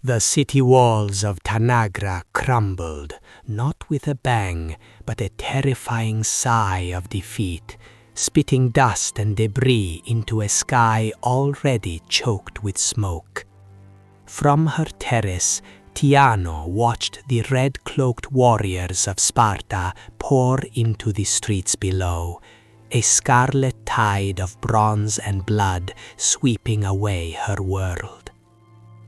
The city walls of Tanagra crumbled, not with a bang, but a terrifying sigh of defeat, spitting dust and debris into a sky already choked with smoke. From her terrace, Tiano watched the red-cloaked warriors of Sparta pour into the streets below, a scarlet tide of bronze and blood sweeping away her world.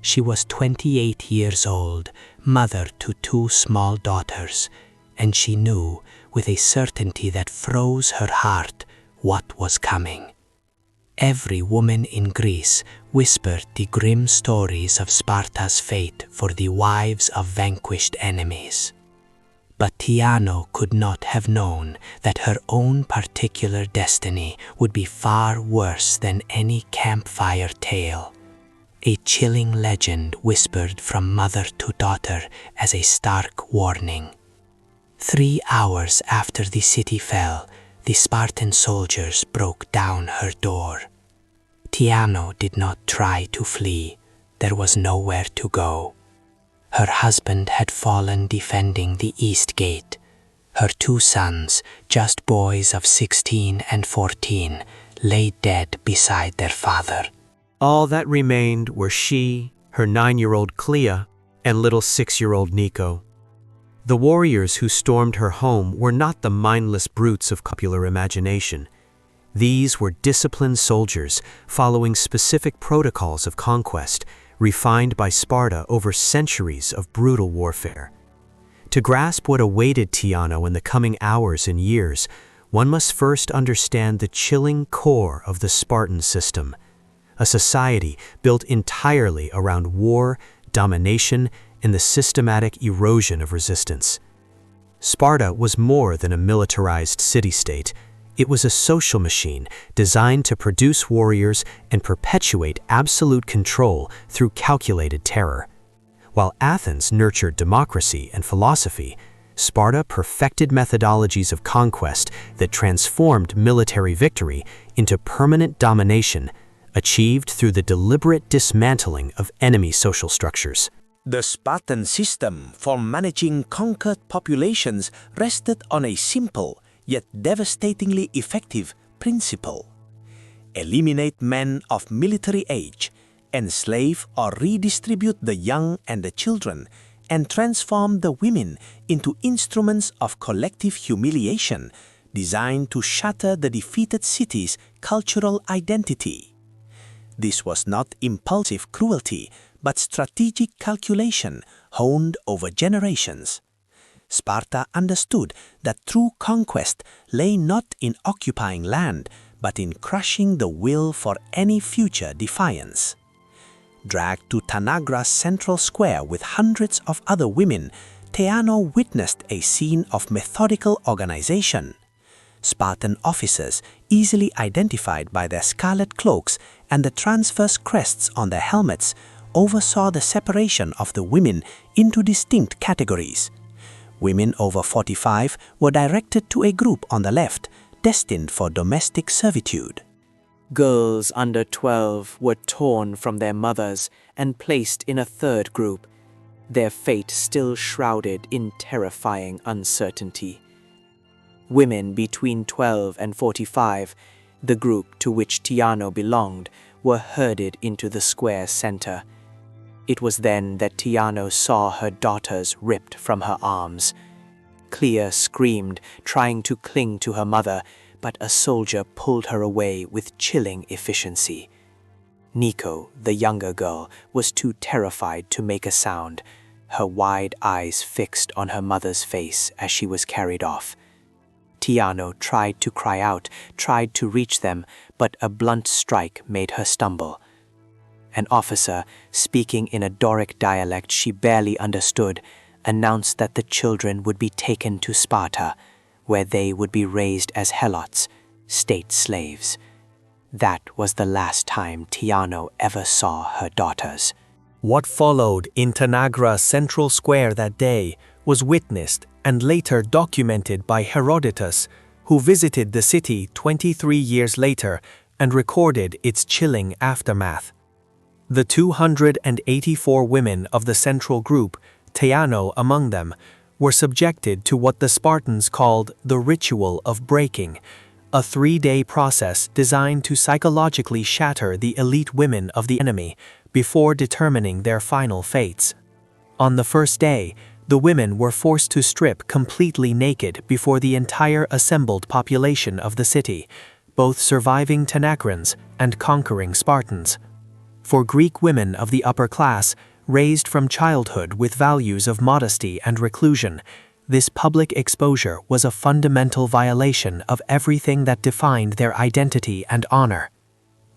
She was 28 years old, mother to 2 small daughters, and she knew, with a certainty that froze her heart, what was coming. Every woman in Greece whispered the grim stories of Sparta's fate for the wives of vanquished enemies. But Tiano could not have known that her own particular destiny would be far worse than any campfire tale. A chilling legend whispered from mother to daughter as a stark warning. 3 hours after the city fell, the Spartan soldiers broke down her door. Tiano did not try to flee. There was nowhere to go. Her husband had fallen defending the east gate. Her 2 sons, just boys of 16 and 14, lay dead beside their father. All that remained were she, her 9-year-old Clea, and little 6-year-old Nico. The warriors who stormed her home were not the mindless brutes of popular imagination. These were disciplined soldiers following specific protocols of conquest, refined by Sparta over centuries of brutal warfare. To grasp what awaited Tiano in the coming hours and years, one must first understand the chilling core of the Spartan system, a society built entirely around war, domination, and the systematic erosion of resistance. Sparta was more than a militarized city-state. It was a social machine designed to produce warriors and perpetuate absolute control through calculated terror. While Athens nurtured democracy and philosophy, Sparta perfected methodologies of conquest that transformed military victory into permanent domination, achieved through the deliberate dismantling of enemy social structures. The Spartan system for managing conquered populations rested on a simple yet devastatingly effective principle. Eliminate men of military age, enslave or redistribute the young and the children, and transform the women into instruments of collective humiliation designed to shatter the defeated city's cultural identity. This was not impulsive cruelty, but strategic calculation honed over generations. Sparta understood that true conquest lay not in occupying land, but in crushing the will for any future defiance. Dragged to Tanagra's central square with hundreds of other women, Theano witnessed a scene of methodical organization. Spartan officers, easily identified by their scarlet cloaks and the transverse crests on their helmets, oversaw the separation of the women into distinct categories. Women over 45 were directed to a group on the left, destined for domestic servitude. Girls under 12 were torn from their mothers and placed in a third group, their fate still shrouded in terrifying uncertainty. Women between 12 and 45, the group to which Tiano belonged, were herded into the square center. It was then that Tiano saw her daughters ripped from her arms. Clea screamed, trying to cling to her mother, but a soldier pulled her away with chilling efficiency. Nico, the younger girl, was too terrified to make a sound, her wide eyes fixed on her mother's face as she was carried off. Tiano tried to cry out, tried to reach them, but a blunt strike made her stumble. An officer, speaking in a Doric dialect she barely understood, announced that the children would be taken to Sparta, where they would be raised as helots, state slaves. That was the last time Tiano ever saw her daughters. What followed in Tanagra's central square that day was witnessed and later documented by Herodotus, who visited the city 23 years later and recorded its chilling aftermath. The 284 women of the central group, Theano among them, were subjected to what the Spartans called the ritual of breaking, a 3-day process designed to psychologically shatter the elite women of the enemy before determining their final fates. On the first day, the women were forced to strip completely naked before the entire assembled population of the city, both surviving Tanagrans and conquering Spartans. For Greek women of the upper class, raised from childhood with values of modesty and reclusion, this public exposure was a fundamental violation of everything that defined their identity and honor.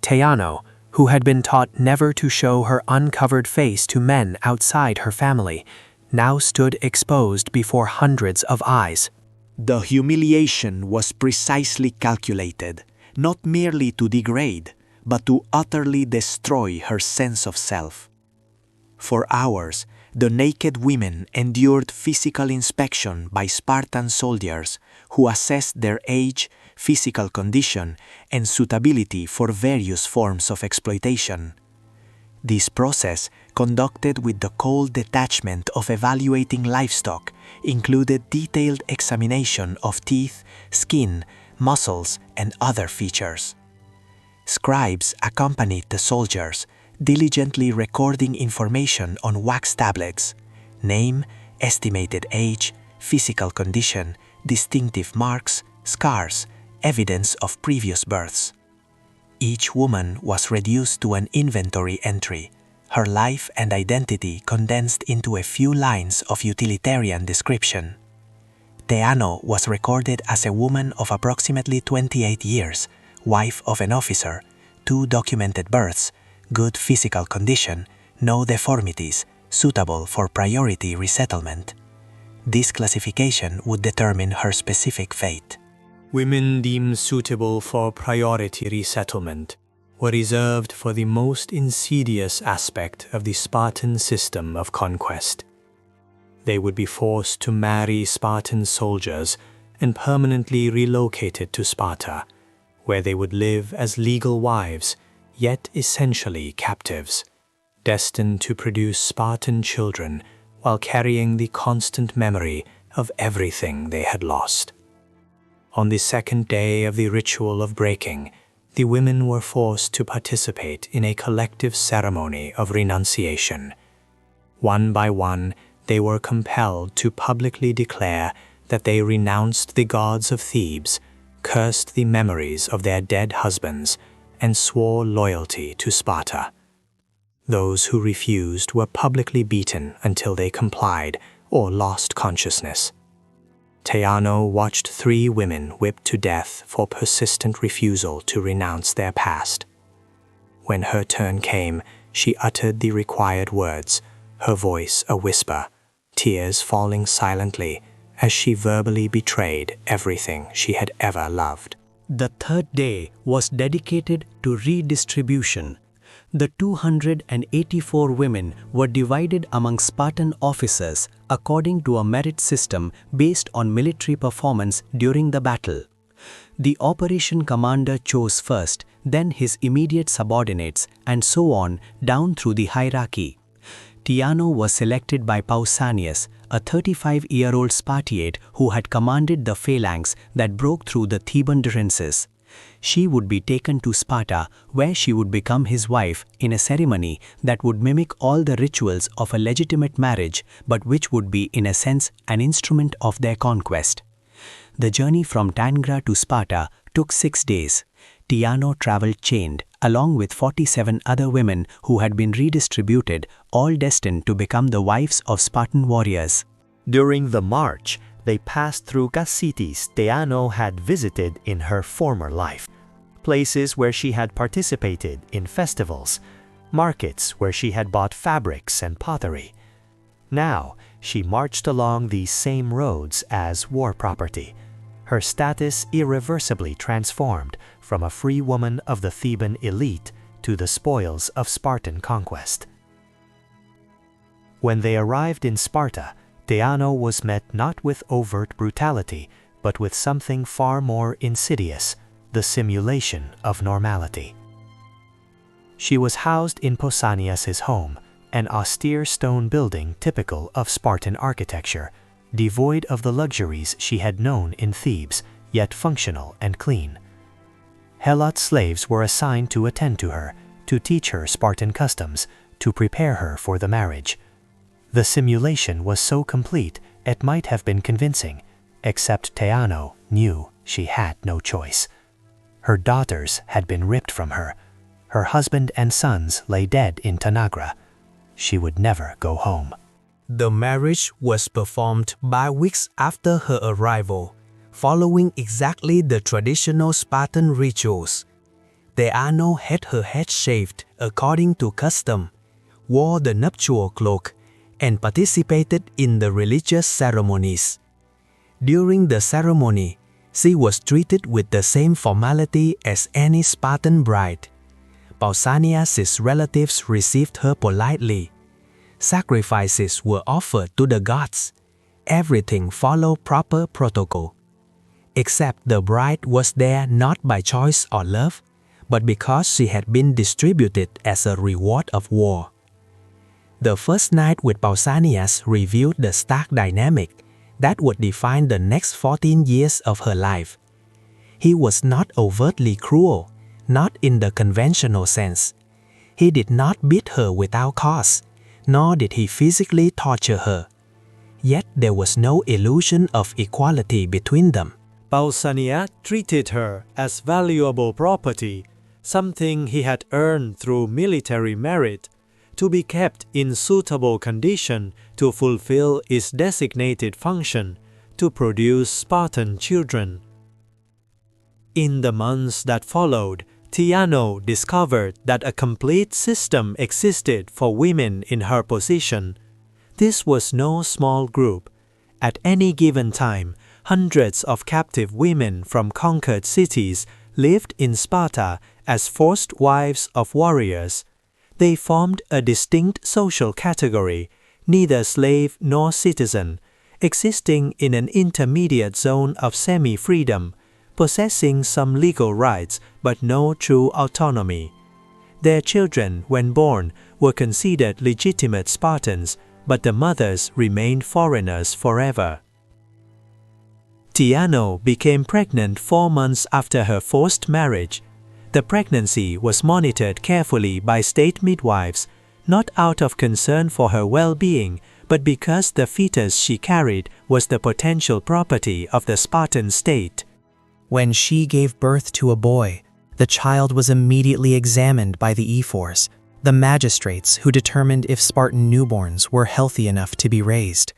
Theano, who had been taught never to show her uncovered face to men outside her family, now stood exposed before hundreds of eyes. The humiliation was precisely calculated, not merely to degrade, but to utterly destroy her sense of self. For hours, the naked women endured physical inspection by Spartan soldiers who assessed their age, physical condition, and suitability for various forms of exploitation. This process, conducted with the cold detachment of evaluating livestock, included detailed examination of teeth, skin, muscles, and other features. Scribes accompanied the soldiers, diligently recording information on wax tablets: name, estimated age, physical condition, distinctive marks, scars, evidence of previous births. Each woman was reduced to an inventory entry, her life and identity condensed into a few lines of utilitarian description. Theano was recorded as a woman of approximately 28 years, wife of an officer, 2 documented births, good physical condition, no deformities, suitable for priority resettlement. This classification would determine her specific fate. Women deemed suitable for priority resettlement were reserved for the most insidious aspect of the Spartan system of conquest. They would be forced to marry Spartan soldiers and permanently relocated to Sparta, where they would live as legal wives, yet essentially captives, destined to produce Spartan children while carrying the constant memory of everything they had lost. On the second day of the ritual of breaking, the women were forced to participate in a collective ceremony of renunciation. One by one, they were compelled to publicly declare that they renounced the gods of Thebes, cursed the memories of their dead husbands, and swore loyalty to Sparta. Those who refused were publicly beaten until they complied or lost consciousness. Theano watched 3 women whipped to death for persistent refusal to renounce their past. When her turn came, she uttered the required words, her voice a whisper, tears falling silently as she verbally betrayed everything she had ever loved. The third day was dedicated to redistribution. The 284 women were divided among Spartan officers according to a merit system based on military performance during the battle. The operation commander chose first, then his immediate subordinates, and so on down through the hierarchy. Theano was selected by Pausanias, a 35-year-old Spartiate who had commanded the phalanx that broke through the Theban defenses. She would be taken to Sparta, where she would become his wife in a ceremony that would mimic all the rituals of a legitimate marriage, but which would be, in a sense, an instrument of their conquest. The journey from Tangra to Sparta took 6 days. Theano traveled chained, along with 47 other women who had been redistributed, all destined to become the wives of Spartan warriors. During the march, they passed through cities Theano had visited in her former life, places where she had participated in festivals, markets where she had bought fabrics and pottery. Now, she marched along these same roads as war property, her status irreversibly transformed from a free woman of the Theban elite to the spoils of Spartan conquest. When they arrived in Sparta, Theano was met not with overt brutality, but with something far more insidious, the simulation of normality. She was housed in Pausanias's home, an austere stone building typical of Spartan architecture, devoid of the luxuries she had known in Thebes, yet functional and clean. Helot slaves were assigned to attend to her, to teach her Spartan customs, to prepare her for the marriage. The simulation was so complete it might have been convincing, except Theano knew she had no choice. Her daughters had been ripped from her. Her husband and sons lay dead in Tanagra. She would never go home. The marriage was performed by weeks after her arrival, following exactly the traditional Spartan rituals. Theano had her head shaved according to custom, wore the nuptial cloak, and participated in the religious ceremonies. During the ceremony, she was treated with the same formality as any Spartan bride. Pausanias' relatives received her politely. Sacrifices were offered to the gods. Everything followed proper protocol. Except the bride was there not by choice or love, but because she had been distributed as a reward of war. The first night with Pausanias revealed the stark dynamic that would define the next 14 years of her life. He was not overtly cruel, not in the conventional sense. He did not beat her without cause, nor did he physically torture her. Yet there was no illusion of equality between them. Pausanias treated her as valuable property, something he had earned through military merit, to be kept in suitable condition to fulfill its designated function, to produce Spartan children. In the months that followed, Theano discovered that a complete system existed for women in her position. This was no small group. At any given time, hundreds of captive women from conquered cities lived in Sparta as forced wives of warriors. They formed a distinct social category, neither slave nor citizen, existing in an intermediate zone of semi-freedom, possessing some legal rights but no true autonomy. Their children, when born, were considered legitimate Spartans, but the mothers remained foreigners forever. Theano became pregnant 4 months after her forced marriage. The pregnancy was monitored carefully by state midwives, not out of concern for her well-being, but because the fetus she carried was the potential property of the Spartan state. When she gave birth to a boy, the child was immediately examined by the ephors, the magistrates who determined if Spartan newborns were healthy enough to be raised.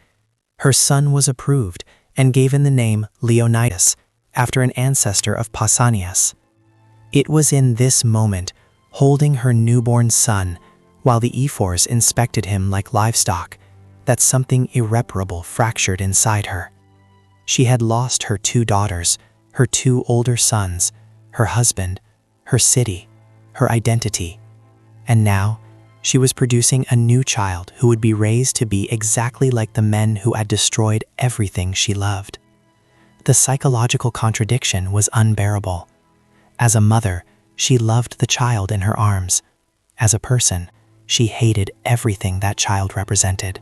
Her son was approved and given the name Leonidas, after an ancestor of Pausanias. It was in this moment, holding her newborn son, while the ephors inspected him like livestock, that something irreparable fractured inside her. She had lost her 2 daughters, her 2 older sons, her husband, her city, her identity, and now she was producing a new child who would be raised to be exactly like the men who had destroyed everything she loved. The psychological contradiction was unbearable. As a mother, she loved the child in her arms. As a person, she hated everything that child represented.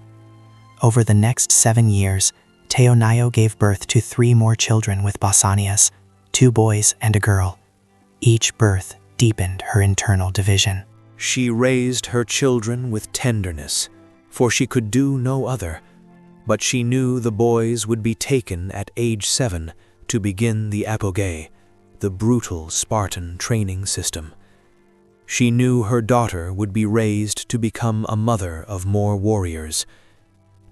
Over the next 7 years, Theano gave birth to 3 more children with Pausanias, 2 boys and a girl. Each birth deepened her internal division. She raised her children with tenderness, for she could do no other, but she knew the boys would be taken at age 7 to begin the apogee, the brutal Spartan training system. She knew her daughter would be raised to become a mother of more warriors.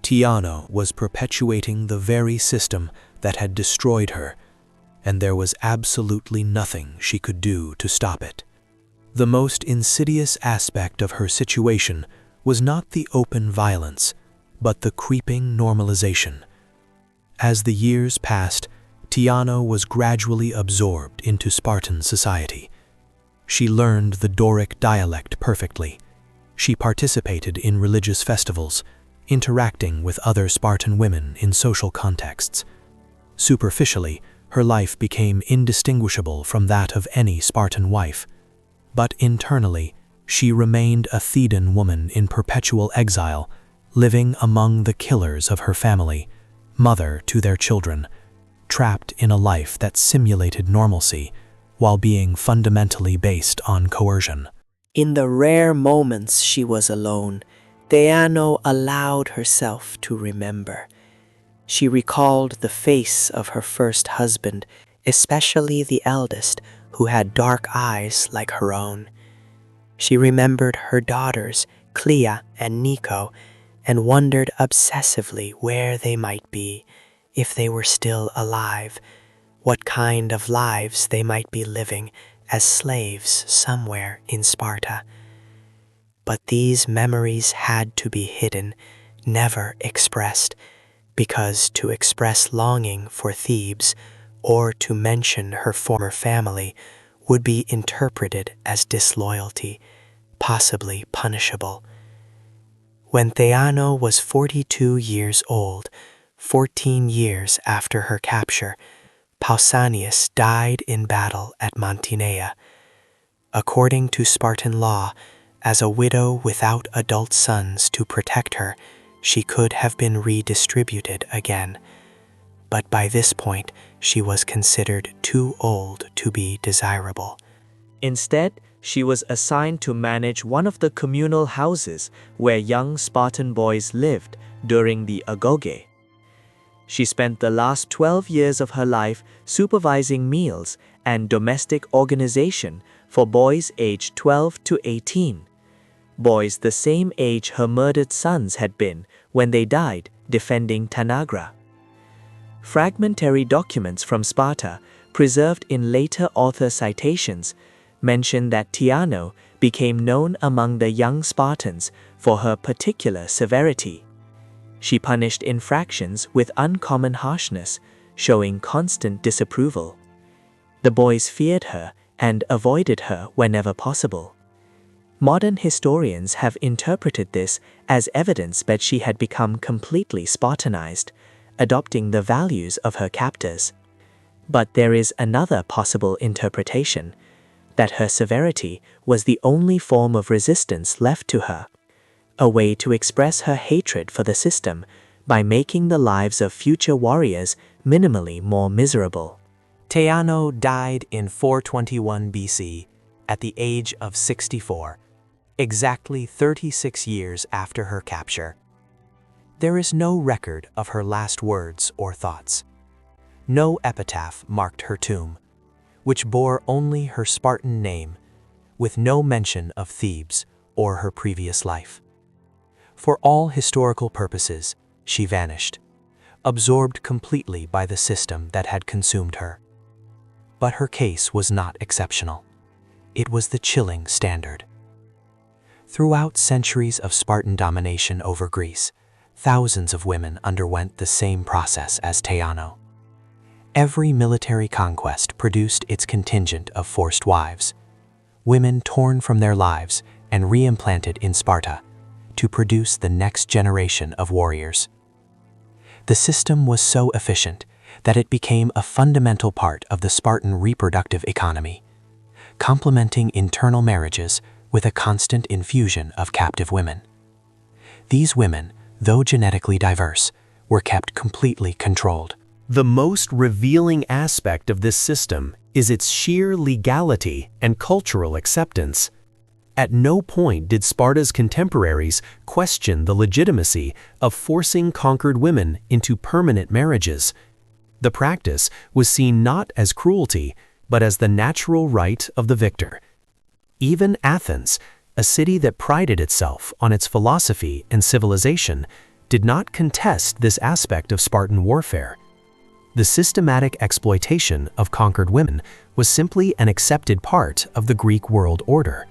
Theano was perpetuating the very system that had destroyed her, and there was absolutely nothing she could do to stop it. The most insidious aspect of her situation was not the open violence, but the creeping normalization. As the years passed, Theano was gradually absorbed into Spartan society. She learned the Doric dialect perfectly. She participated in religious festivals, interacting with other Spartan women in social contexts. Superficially, her life became indistinguishable from that of any Spartan wife. But internally, she remained a Theban woman in perpetual exile, living among the killers of her family, mother to their children, trapped in a life that simulated normalcy while being fundamentally based on coercion. In the rare moments she was alone, Theano allowed herself to remember. She recalled the face of her first husband, especially the eldest, who had dark eyes like her own. She remembered her daughters, Clea and Nico, and wondered obsessively where they might be, if they were still alive, what kind of lives they might be living as slaves somewhere in Sparta. But these memories had to be hidden, never expressed, because to express longing for Thebes or to mention her former family would be interpreted as disloyalty, possibly punishable. When Theano was 42 years old, 14 years after her capture, Pausanias died in battle at Mantinea. According to Spartan law, as a widow without adult sons to protect her, she could have been redistributed again. But by this point, she was considered too old to be desirable. Instead, she was assigned to manage one of the communal houses where young Spartan boys lived during the agoge. She spent the last 12 years of her life supervising meals and domestic organization for boys aged 12 to 18. Boys the same age her murdered sons had been when they died defending Tanagra. Fragmentary documents from Sparta, preserved in later author citations, mention that Theano became known among the young Spartans for her particular severity. She punished infractions with uncommon harshness, showing constant disapproval. The boys feared her and avoided her whenever possible. Modern historians have interpreted this as evidence that she had become completely Spartanized, adopting the values of her captors. But there is another possible interpretation, that her severity was the only form of resistance left to her, a way to express her hatred for the system by making the lives of future warriors minimally more miserable. Theano died in 421 BC at the age of 64, exactly 36 years after her capture. There is no record of her last words or thoughts. No epitaph marked her tomb, which bore only her Spartan name, with no mention of Thebes or her previous life. For all historical purposes, she vanished, absorbed completely by the system that had consumed her. But her case was not exceptional. It was the chilling standard. Throughout centuries of Spartan domination over Greece, thousands of women underwent the same process as Theano. Every military conquest produced its contingent of forced wives, women torn from their lives and re-implanted in Sparta to produce the next generation of warriors. The system was so efficient that it became a fundamental part of the Spartan reproductive economy, complementing internal marriages with a constant infusion of captive women. These women, though genetically diverse, were kept completely controlled. The most revealing aspect of this system is its sheer legality and cultural acceptance. At no point did Sparta's contemporaries question the legitimacy of forcing conquered women into permanent marriages. The practice was seen not as cruelty, but as the natural right of the victor. Even Athens, a city that prided itself on its philosophy and civilization, did not contest this aspect of Spartan warfare. The systematic exploitation of conquered women was simply an accepted part of the Greek world order.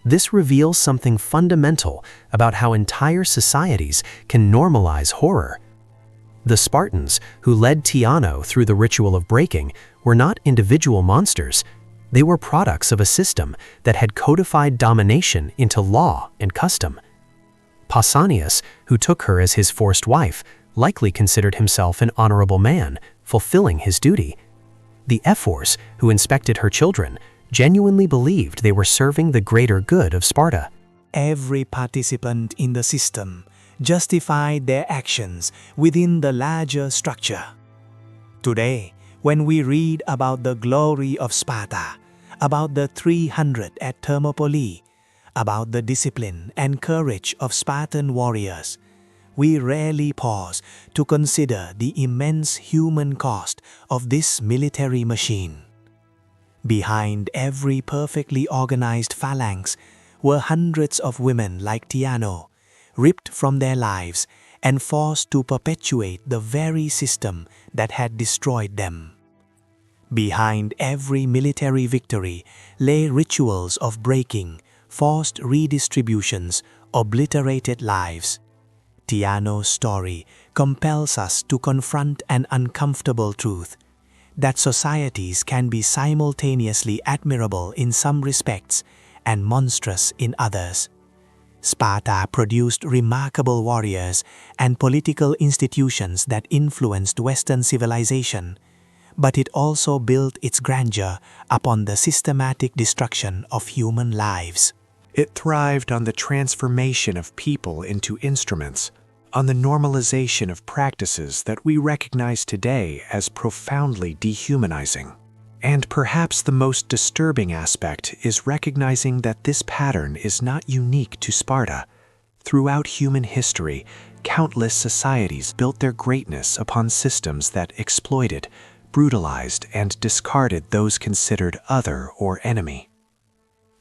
This reveals something fundamental about how entire societies can normalize horror. The Spartans, who led Theano through the ritual of breaking, were not individual monsters. They were products of a system that had codified domination into law and custom. Pausanias, who took her as his forced wife, likely considered himself an honorable man, fulfilling his duty. The ephors, who inspected her children, genuinely believed they were serving the greater good of Sparta. Every participant in the system justified their actions within the larger structure. Today, when we read about the glory of Sparta, about the 300 at Thermopylae, about the discipline and courage of Spartan warriors, we rarely pause to consider the immense human cost of this military machine. Behind every perfectly organized phalanx were hundreds of women like Theano, ripped from their lives and forced to perpetuate the very system that had destroyed them. Behind every military victory lay rituals of breaking, forced redistributions, obliterated lives. Theano's story compels us to confront an uncomfortable truth, that societies can be simultaneously admirable in some respects and monstrous in others. Sparta produced remarkable warriors and political institutions that influenced Western civilization, but it also built its grandeur upon the systematic destruction of human lives. It thrived on the transformation of people into instruments, on the normalization of practices that we recognize today as profoundly dehumanizing. And perhaps the most disturbing aspect is recognizing that this pattern is not unique to Sparta. Throughout human history, countless societies built their greatness upon systems that exploited, brutalized, and discarded those considered other or enemy.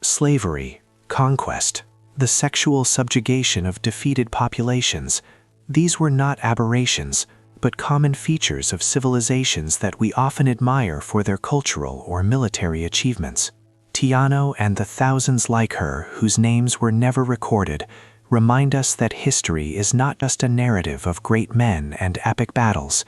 Slavery, conquest, the sexual subjugation of defeated populations, these were not aberrations, but common features of civilizations that we often admire for their cultural or military achievements. Theano and the thousands like her, whose names were never recorded, remind us that history is not just a narrative of great men and epic battles.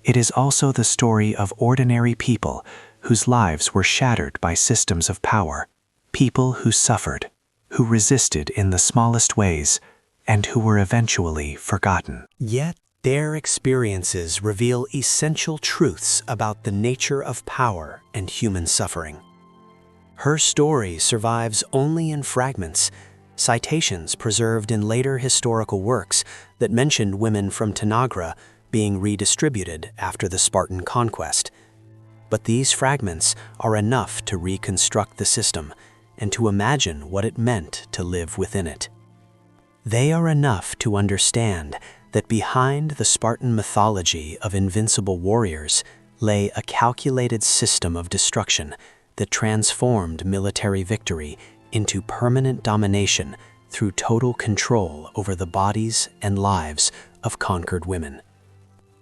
It is also the story of ordinary people whose lives were shattered by systems of power, people who suffered, who resisted in the smallest ways, and who were eventually forgotten. Yet their experiences reveal essential truths about the nature of power and human suffering. Her story survives only in fragments, citations preserved in later historical works that mentioned women from Tanagra being redistributed after the Spartan conquest. But these fragments are enough to reconstruct the system and to imagine what it meant to live within it. They are enough to understand that behind the Spartan mythology of invincible warriors lay a calculated system of destruction that transformed military victory into permanent domination through total control over the bodies and lives of conquered women.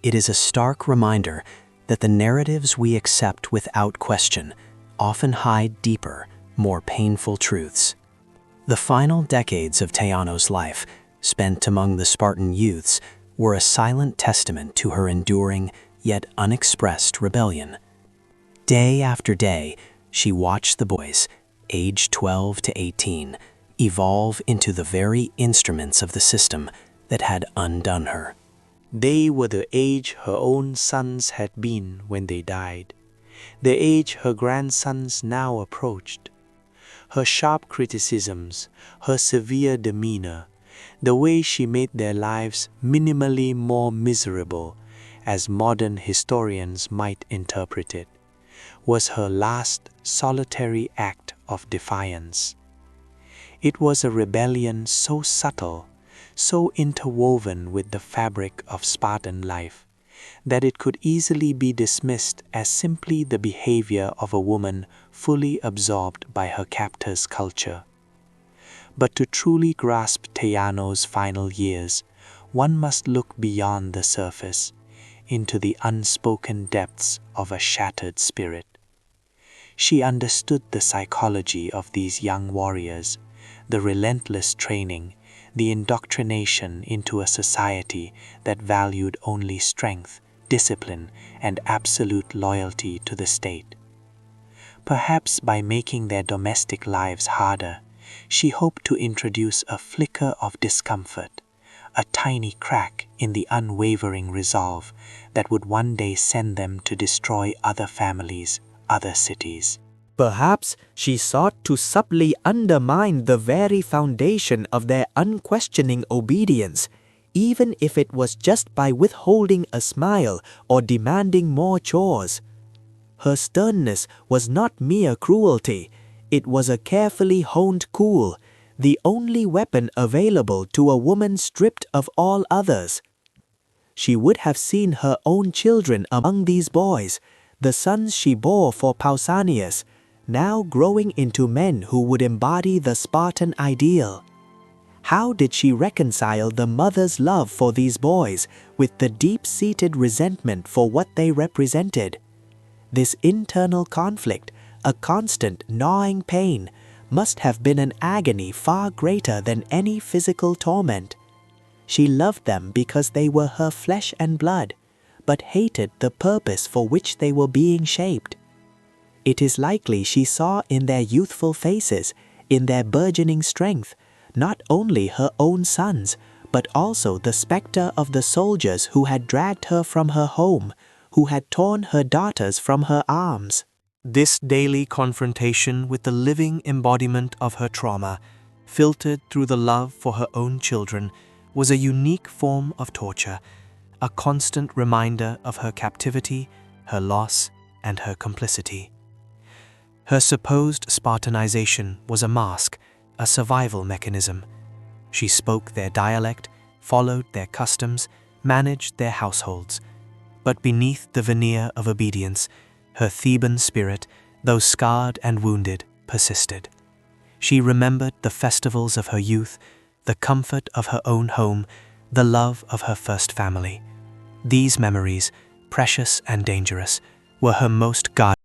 It is a stark reminder that the narratives we accept without question often hide deeper, more painful truths. The final decades of Theano's life, spent among the Spartan youths, were a silent testament to her enduring yet unexpressed rebellion. Day after day, she watched the boys, aged 12 to 18, evolve into the very instruments of the system that had undone her. They were the age her own sons had been when they died, the age her grandsons now approached. Her sharp criticisms, her severe demeanor, the way she made their lives minimally more miserable, as modern historians might interpret it, was her last solitary act of defiance. It was a rebellion so subtle, so interwoven with the fabric of Spartan life, that it could easily be dismissed as simply the behavior of a woman fully absorbed by her captor's culture. But to truly grasp Theano's final years, one must look beyond the surface, into the unspoken depths of a shattered spirit. She understood the psychology of these young warriors, the relentless training, the indoctrination into a society that valued only strength, discipline, and absolute loyalty to the state. Perhaps by making their domestic lives harder, she hoped to introduce a flicker of discomfort, a tiny crack in the unwavering resolve that would one day send them to destroy other families, other cities. Perhaps she sought to subtly undermine the very foundation of their unquestioning obedience, even if it was just by withholding a smile or demanding more chores. Her sternness was not mere cruelty, it was a carefully honed cool, the only weapon available to a woman stripped of all others. She would have seen her own children among these boys, the sons she bore for Pausanias, now growing into men who would embody the Spartan ideal. How did she reconcile the mother's love for these boys with the deep-seated resentment for what they represented? This internal conflict, a constant gnawing pain, must have been an agony far greater than any physical torment. She loved them because they were her flesh and blood, but hated the purpose for which they were being shaped. It is likely she saw in their youthful faces, in their burgeoning strength, not only her own sons, but also the specter of the soldiers who had dragged her from her home, who had torn her daughters from her arms. This daily confrontation with the living embodiment of her trauma, filtered through the love for her own children, was a unique form of torture, a constant reminder of her captivity, her loss, and her complicity. Her supposed Spartanization was a mask, a survival mechanism. She spoke their dialect, followed their customs, managed their households. But beneath the veneer of obedience, her Theban spirit, though scarred and wounded, persisted. She remembered the festivals of her youth, the comfort of her own home, the love of her first family. These memories, precious and dangerous, were her most guarded